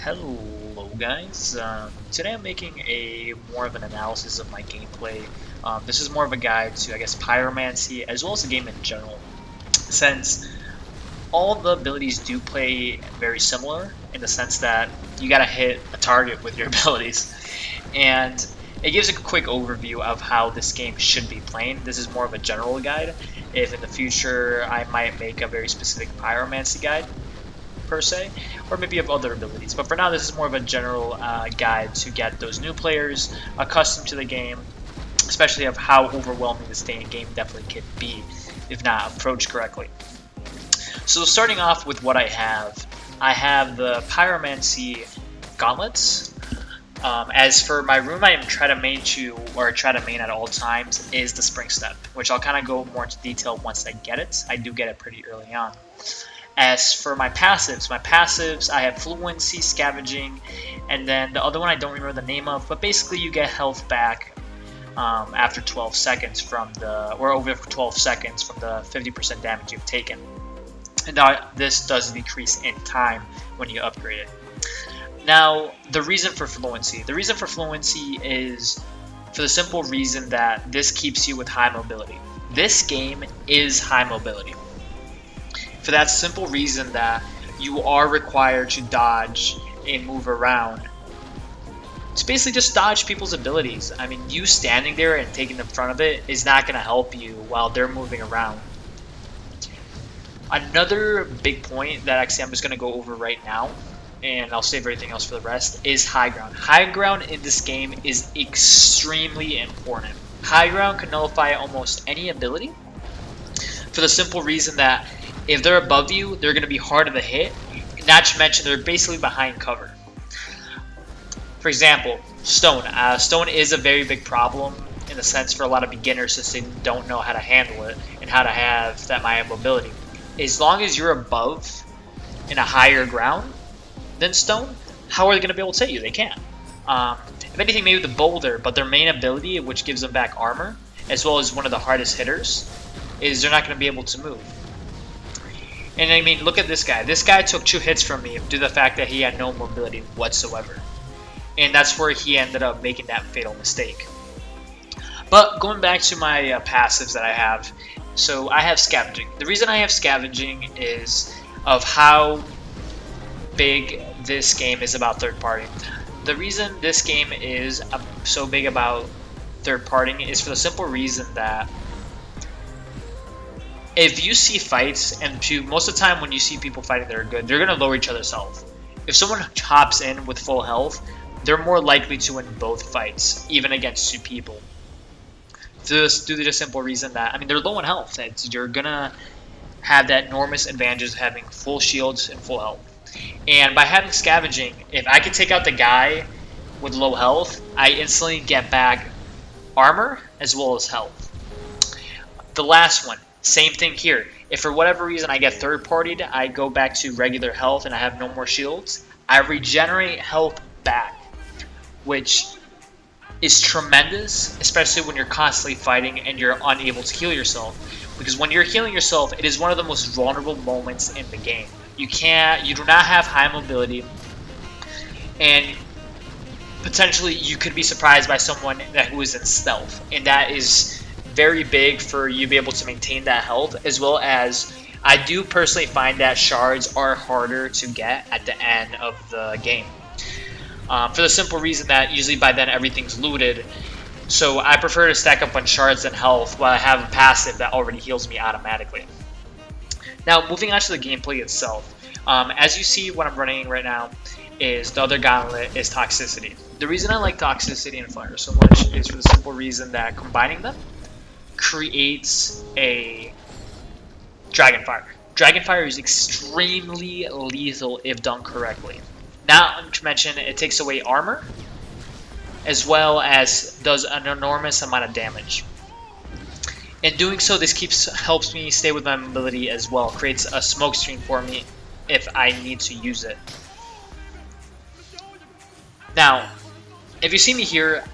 Hello guys, today I'm making a more of an analysis of my gameplay. This is more of a guide to, I guess, pyromancy as well as the game in general, since all the abilities do play very similar in the sense that you gotta hit a target with your abilities, and it gives a quick overview of how this game should be playing. This is more of a general guide. If in the future I might make a very specific pyromancy guide, per se, or maybe of other abilities. But for now, this is more of a general guide to get those new players accustomed to the game, especially of how overwhelming this game definitely can be if not approached correctly. So starting off with what I have the Pyromancy Gauntlets. As for my room I am try to main at all times is the Spring Step, which I'll kind of go more into detail once I get it. I do get it pretty early on. As for my passives, I have Fluency, Scavenging, and then the other one I don't remember the name of, but basically you get health back after 12 seconds over 12 seconds from the 50% damage you've taken. And this does decrease in time when you upgrade it. Now, the reason for Fluency is for the simple reason that this keeps you with high mobility. This game is high mobility. For that simple reason that you are required to dodge and move around. It's basically just dodge people's abilities. I mean, you standing there and taking the front of it is not going to help you while they're moving around. Another big point that actually I'm just going to go over right now, and I'll save everything else for the rest, is high ground. High ground in this game is extremely important. High ground can nullify almost any ability for the simple reason that if they're above you, they're going to be harder to hit, not to mention they're basically behind cover. For example, Stone. Stone is a very big problem in the sense for a lot of beginners since they don't know how to handle it and how to have that high mobility. As long as you're above in a higher ground than Stone, how are they going to be able to hit you? They can't. If anything, maybe the Boulder, but their main ability, which gives them back armor, as well as one of the hardest hitters, is they're not going to be able to move. And I mean, look at this guy. This guy took 2 hits from me due to the fact that he had no mobility whatsoever. And that's where he ended up making that fatal mistake. But going back to my passives that I have. So I have Scavenging. The reason I have Scavenging is of how big this game is about third party. The reason this game is so big about third partying is for the simple reason that if you see fights, and most of the time when you see people fighting that are good, they're going to lower each other's health. If someone hops in with full health, they're more likely to win both fights, even against 2 people. Just due to the simple reason that, I mean, they're low in health. You're going to have that enormous advantage of having full shields and full health. And by having Scavenging, if I can take out the guy with low health, I instantly get back armor as well as health. The last one. Same thing here. If for whatever reason I get third partied, I go back to regular health and I have no more shields, I regenerate health back, which is tremendous, especially when you're constantly fighting and you're unable to heal yourself. Because when you're healing yourself, it is one of the most vulnerable moments in the game. You do not have high mobility, and potentially you could be surprised by someone who is in stealth, and that is very big for you to be able to maintain that health, as well as I do personally find that shards are harder to get at the end of the game. For the simple reason that usually by then everything's looted, so I prefer to stack up on shards than health while I have a passive that already heals me automatically. Now moving on to the gameplay itself, as you see what I'm running right now is the other gauntlet is Toxicity. The reason I like Toxicity and Fire so much is for the simple reason that combining them creates a Dragonfire. Dragonfire is extremely lethal if done correctly. Not to mention it takes away armor, as well as does an enormous amount of damage. In doing so, this helps me stay with my mobility as well. Creates a smoke screen for me if I need to use it. Now, if you see me here,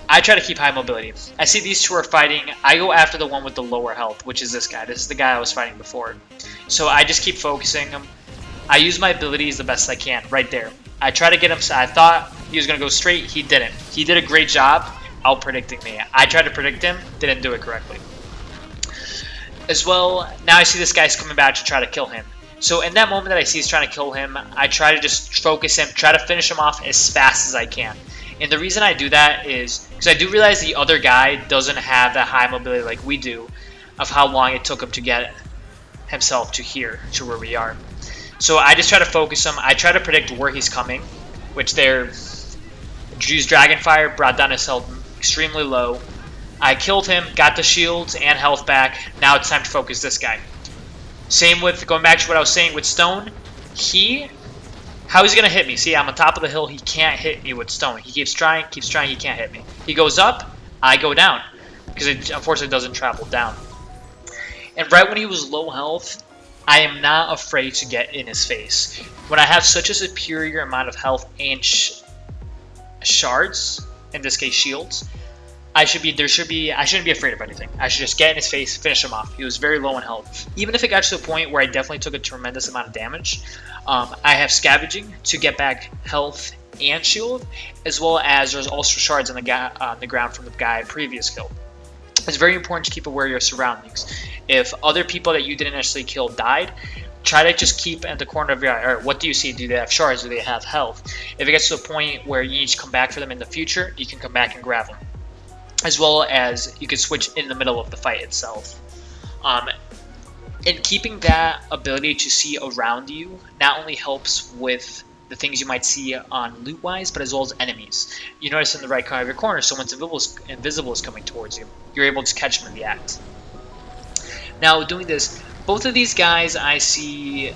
I try to keep high mobility. I see these 2 are fighting. I go after the one with the lower health, which is this guy. This is the guy I was fighting before. So I just keep focusing him. I use my abilities the best I can right there. I try to get him. I thought he was going to go straight. He didn't. He did a great job out predicting me. I tried to predict him, didn't do it correctly. As well, now I see this guy's coming back to try to kill him. So in that moment that I see he's trying to kill him, I try to just focus him, try to finish him off as fast as I can. And the reason I do that is because I do realize the other guy doesn't have that high mobility like we do of how long it took him to get himself to here, to where we are. So I just try to focus him. I try to predict where he's coming, which they're used Dragonfire, brought down his health extremely low. I killed him, got the shields and health back. Now it's time to focus this guy. Same with, going back to what I was saying with Stone, how is he going to hit me? See, I'm on top of the hill, he can't hit me with Stone. He keeps trying, he can't hit me. He goes up, I go down, because it unfortunately doesn't travel down. And right when he was low health, I am not afraid to get in his face. When I have such a superior amount of health and shards, in this case shields, I shouldn't be afraid of anything. I should just get in his face, finish him off. He was very low in health. Even if it got to the point where I definitely took a tremendous amount of damage, I have scavenging to get back health and shield, as well as there's also shards on the ground from the guy previous kill. It's very important to keep aware of your surroundings. If other people that you didn't necessarily kill died, try to just keep at the corner of your eye. Or what do you see? Do they have shards? Do they have health? If it gets to a point where you need to come back for them in the future, you can come back and grab them. As well as you can switch in the middle of the fight itself. And keeping that ability to see around you not only helps with the things you might see on loot-wise, but as well as enemies. You notice in the right corner of your corner, someone's invisible is coming towards you. You're able to catch them in the act. Now, doing this, both of these guys I see...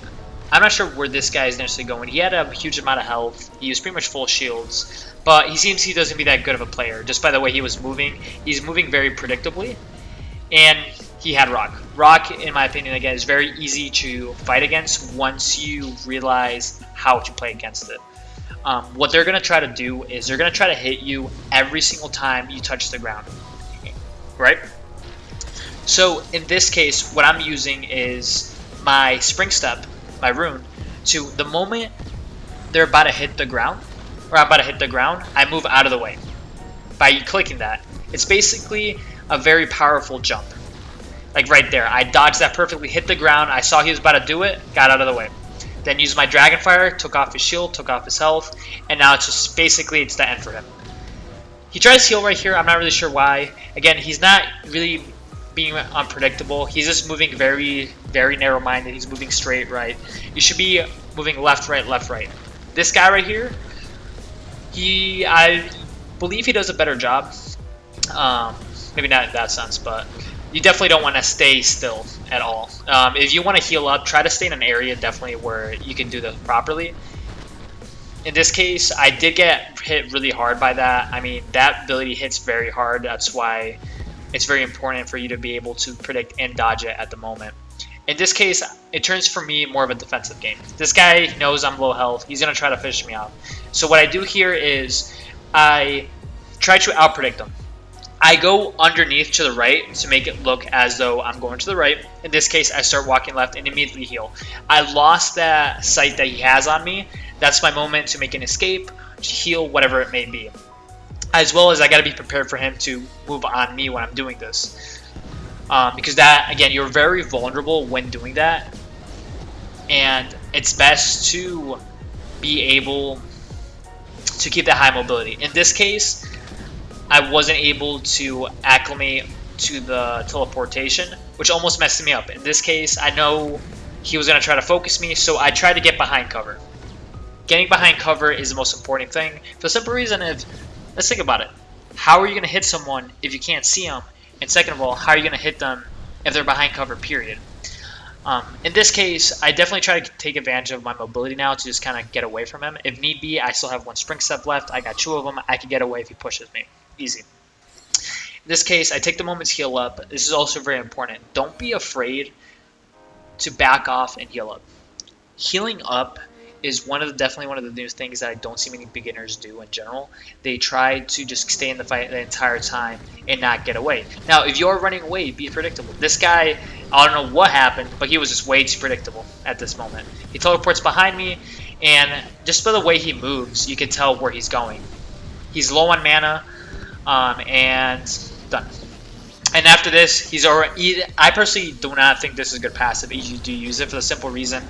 I'm not sure where this guy is necessarily going. He had a huge amount of health. He was pretty much full shields. But he seems he doesn't be that good of a player. Just by the way he was moving. He's moving very predictably. And he had Rock. Rock, in my opinion, again, is very easy to fight against once you realize how to play against it. What they're going to try to do is they're going to try to hit you every single time you touch the ground. Right? So in this case, what I'm using is my Spring Step, my rune, to the moment they're about to hit the ground, or I'm about to hit the ground, I move out of the way. By clicking that, it's basically a very powerful jump. Like right there, I dodged that perfectly, hit the ground, I saw he was about to do it, got out of the way. Then used my Dragonfire, took off his shield, took off his health, and now it's just basically it's the end for him. He tries to heal right here, I'm not really sure why. Again, he's not really being unpredictable. He's just moving very, very narrow-minded. He's moving straight right. You should be moving left, right, left, right. This guy right here, I believe he does a better job. Maybe not in that sense, but you definitely don't want to stay still at all. If you want to heal up, try to stay in an area definitely where you can do this properly. In this case, I did get hit really hard by that. I mean, that ability hits very hard. That's why it's very important for you to be able to predict and dodge it at the moment. In this case, it turns for me more of a defensive game. This guy knows I'm low health. He's going to try to finish me off. So what I do here is I try to outpredict him. I go underneath to the right to make it look as though I'm going to the right. In this case, I start walking left and immediately heal. I lost that sight that he has on me. That's my moment to make an escape, to heal, whatever it may be. As well as I got to be prepared for him to move on me when I'm doing this. Because that, again, you're very vulnerable when doing that. And it's best to be able to keep that high mobility. In this case, I wasn't able to acclimate to the teleportation, which almost messed me up. In this case, I know he was going to try to focus me, so I tried to get behind cover. Getting behind cover is the most important thing. For the simple reason of, let's think about it. How are you going to hit someone if you can't see them? And second of all, how are you going to hit them if they're behind cover, period? In this case, I definitely try to take advantage of my mobility now to just kind of get away from him. If need be, I still have one Spring Step left. I got 2 of them. I can get away if he pushes me. Easy. In this case, I take the moment to heal up. This is also very important. Don't be afraid to back off and heal up. Healing up is definitely one of the new things that I don't see many beginners do in general. They try to just stay in the fight the entire time and not get away. Now, if you're running away, be predictable. This guy, I don't know what happened, but he was just way too predictable at this moment. He teleports behind me, And just by the way he moves, you can tell where he's going. He's low on mana, and done. And after this, he's already. I personally do not think this is good passive. You do use it for the simple reason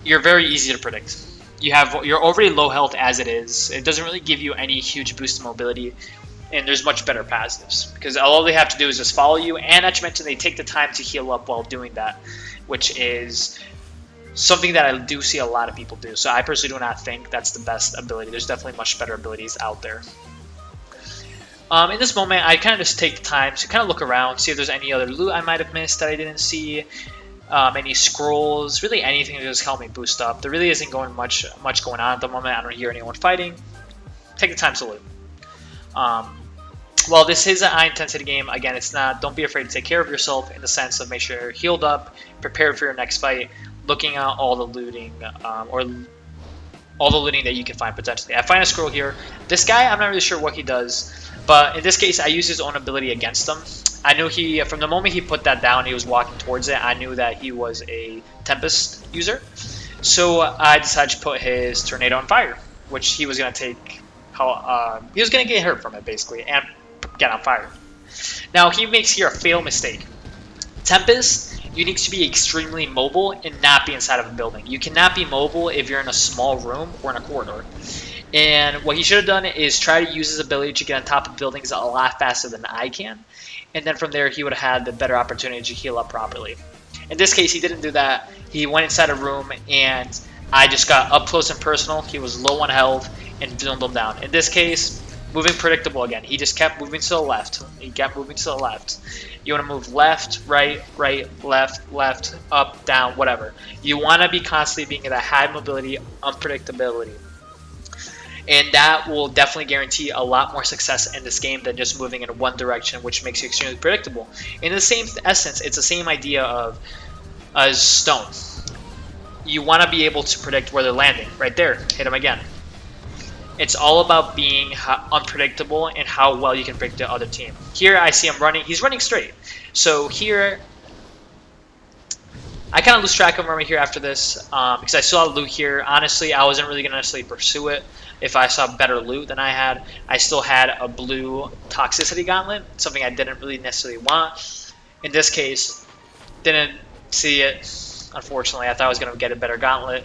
you're very easy to predict. You're already low health as it is. It doesn't really give you any huge boost in mobility, and there's much better passives because all they have to do is just follow you. And not to mention they take the time to heal up while doing that, which is something that I do see a lot of people do. So I personally do not think that's the best ability. There's definitely much better abilities out there. In this moment, I kind of just take the time to kind of look around, see if there's any other loot I might have missed that I didn't see, any scrolls, really anything to just help me boost up. There really isn't going much going on at the moment. I don't hear anyone fighting. Take the time to loot. Well, this is an high intensity game. Again, it's not. Don't be afraid to take care of yourself in the sense of make sure you're healed up, prepared for your next fight, looking at all the looting or all the looting that you can find potentially. I find a scroll here. This guy, I'm not really sure what he does. But in this case, I used his own ability against him. I knew from the moment he put that down, he was walking towards it, I knew that he was a Tempest user. So I decided to put his Tornado on fire, which he was going to take, he was going to get hurt from it, basically, and get on fire. Now, he makes here a fatal mistake. Tempest, you need to be extremely mobile and not be inside of a building. You cannot be mobile if you're in a small room or in a corridor. And what he should have done is try to use his ability to get on top of buildings a lot faster than I can. And then from there, he would have had the better opportunity to heal up properly. In this case, he didn't do that. He went inside a room, and I just got up close and personal. He was low on health and zoomed him down. In this case, moving predictable again. He just kept moving to the left. He kept moving to the left. You want to move left, right, left, up, down, whatever. You want to be constantly being in that high mobility, unpredictability. And that will definitely guarantee a lot more success in this game than just moving in one direction, which makes you extremely predictable. In the same essence, it's the same idea of a stone. You want to be able to predict where they're landing. Right there, hit them again. It's all about being unpredictable and how well you can predict the other team. Here, I see him running. He's running straight. So here, I kind of lose track of him right here after this because I saw loot here. Honestly, I wasn't really going to necessarily pursue it. If I saw better loot than I still had a blue toxicity gauntlet, something I didn't really necessarily want. In this case, didn't see it, unfortunately. I thought I was going to get a better gauntlet,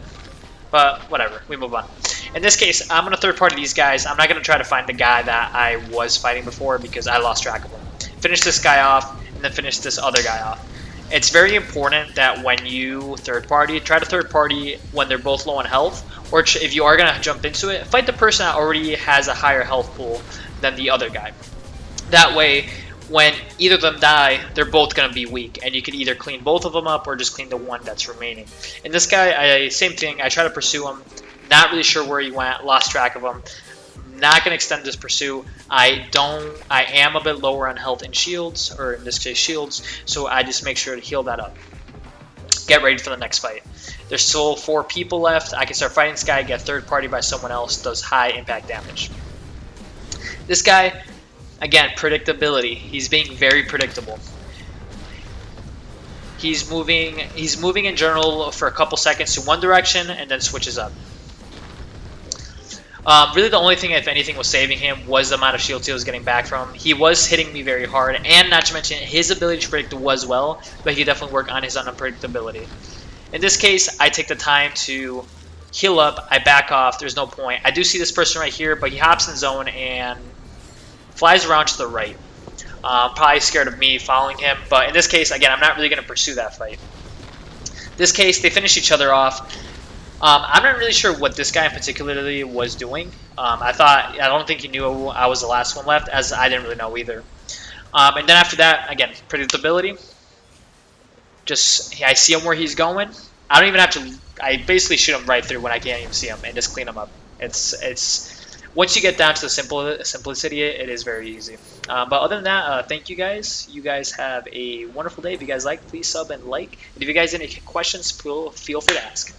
but whatever, we move on. In this case, I'm going to third party these guys. I'm not going to try to find the guy that I was fighting before because I lost track of him. Finish this guy off, and then finish this other guy off. It's very important that when you third party, try to third party when they're both low on health, or if you are going to jump into it, fight the person that already has a higher health pool than the other guy. That way, when either of them die, they're both going to be weak, and you can either clean both of them up or just clean the one that's remaining. In this guy, same thing, I try to pursue him, not really sure where he went, lost track of him. Not going to extend this pursuit. I am a bit lower on health and shields, or in this case shields, so I just make sure to heal that up. Get ready for the next fight. There's still 4 people left. I can start fighting this guy, get third party by someone else, does high impact damage. This guy, again, predictability. He's being very predictable. He's moving in general for a couple seconds to one direction and then switches up. Really the only thing, if anything, was saving him was the amount of shields he was getting back from. He was hitting me very hard, and not to mention his ability to predict was well, but he could definitely work on his unpredictability. In this case, I take the time to heal up, I back off, there's no point. I do see this person right here, but he hops in zone and flies around to the right. Probably scared of me following him, but in this case, again, I'm not really going to pursue that fight. This case, they finish each other off. I'm not really sure what this guy particularly was doing. I don't think he knew I was the last one left, as I didn't really know either. And then after that, again, predictability. I see him where he's going. I don't even have to. I basically shoot him right through when I can't even see him and just clean him up. It's once you get down to the simplicity, it is very easy. But other than that, thank you guys. You guys have a wonderful day. If you guys like, please sub and like. And if you guys have any questions, feel free to ask.